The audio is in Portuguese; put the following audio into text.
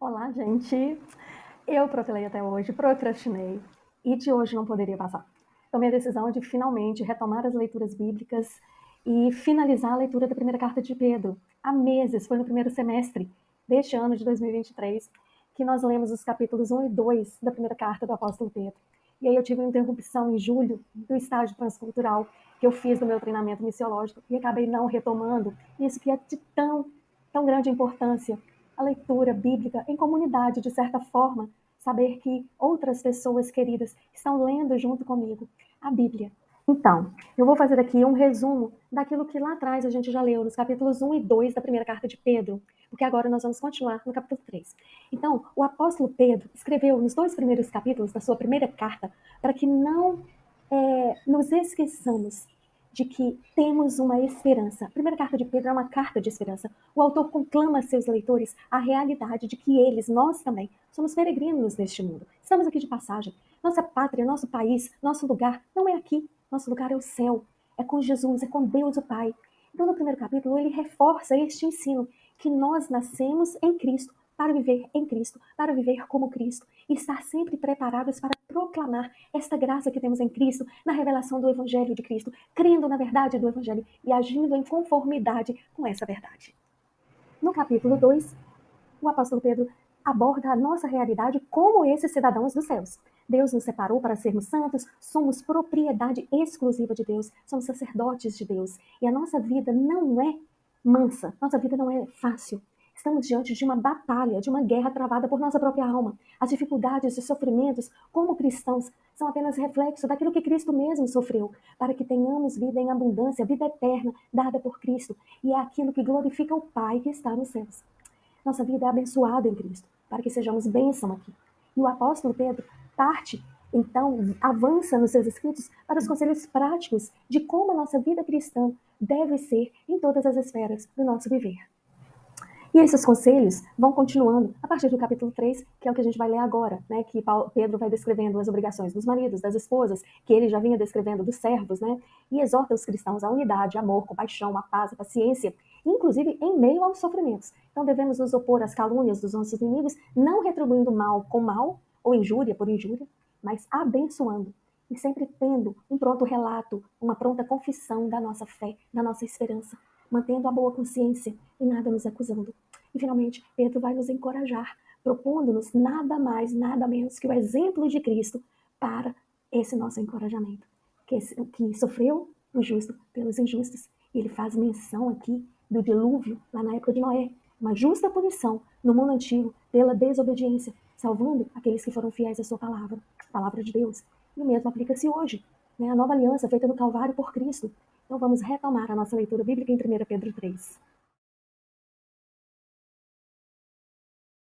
Olá, gente. Eu protelei até hoje, procrastinei e de hoje não poderia passar. Tomei a decisão de finalmente retomar as leituras bíblicas e finalizar a leitura da primeira carta de Pedro. Há meses, foi no primeiro semestre deste ano de 2023, que nós lemos os capítulos 1 e 2 da primeira carta do apóstolo Pedro. E aí eu tive uma interrupção em julho do estágio transcultural que eu fiz do meu treinamento missiológico e acabei não retomando isso que é de tão grande importância, a leitura bíblica em comunidade, de certa forma, saber que outras pessoas queridas estão lendo junto comigo a Bíblia. Então, eu vou fazer aqui um resumo daquilo que lá atrás a gente já leu, nos capítulos 1 e 2 da primeira carta de Pedro, porque agora nós vamos continuar no capítulo 3. Então, o apóstolo Pedro escreveu nos dois primeiros capítulos da sua primeira carta para que não nos esqueçamos de que temos uma esperança. A primeira carta de Pedro é uma carta de esperança. O autor conclama a seus leitores a realidade de que eles, nós também, somos peregrinos neste mundo. Estamos aqui de passagem. Nossa pátria, nosso país, nosso lugar não é aqui. Nosso lugar é o céu. É com Jesus, é com Deus o Pai. Então, no primeiro capítulo, ele reforça este ensino que nós nascemos em Cristo, para viver em Cristo, para viver como Cristo e estar sempre preparados para proclamar esta graça que temos em Cristo, na revelação do Evangelho de Cristo, crendo na verdade do Evangelho e agindo em conformidade com essa verdade. No capítulo 2, o apóstolo Pedro aborda a nossa realidade como esses cidadãos dos céus. Deus nos separou para sermos santos, somos propriedade exclusiva de Deus, somos sacerdotes de Deus. E a nossa vida não é mansa, nossa vida não é fácil. Estamos diante de uma batalha, de uma guerra travada por nossa própria alma. As dificuldades e sofrimentos, como cristãos, são apenas reflexo daquilo que Cristo mesmo sofreu, para que tenhamos vida em abundância, vida eterna, dada por Cristo. E é aquilo que glorifica o Pai que está nos céus. Nossa vida é abençoada em Cristo, para que sejamos bênção aqui. E o apóstolo Pedro parte, então, avança nos seus escritos para os conselhos práticos de como a nossa vida cristã deve ser em todas as esferas do nosso viver. E esses conselhos vão continuando a partir do capítulo 3, que é o que a gente vai ler agora, né? Que Pedro vai descrevendo as obrigações dos maridos, das esposas, que ele já vinha descrevendo dos servos, né? E exorta os cristãos à unidade, amor, compaixão, a paz, a paciência, inclusive em meio aos sofrimentos. Então devemos nos opor às calúnias dos nossos inimigos, não retribuindo mal com mal, ou injúria por injúria, mas abençoando. E sempre tendo um pronto relato, uma pronta confissão da nossa fé, da nossa esperança, mantendo a boa consciência e nada nos acusando. E finalmente, Pedro vai nos encorajar, propondo-nos nada mais, nada menos que o exemplo de Cristo para esse nosso encorajamento, que sofreu o justo pelos injustos. E ele faz menção aqui do dilúvio, lá na época de Noé, uma justa punição no mundo antigo pela desobediência, salvando aqueles que foram fiéis à sua palavra, a palavra de Deus. E o mesmo aplica-se hoje, né? A nova aliança feita no Calvário por Cristo. Então vamos retomar a nossa leitura bíblica em 1 Pedro 3.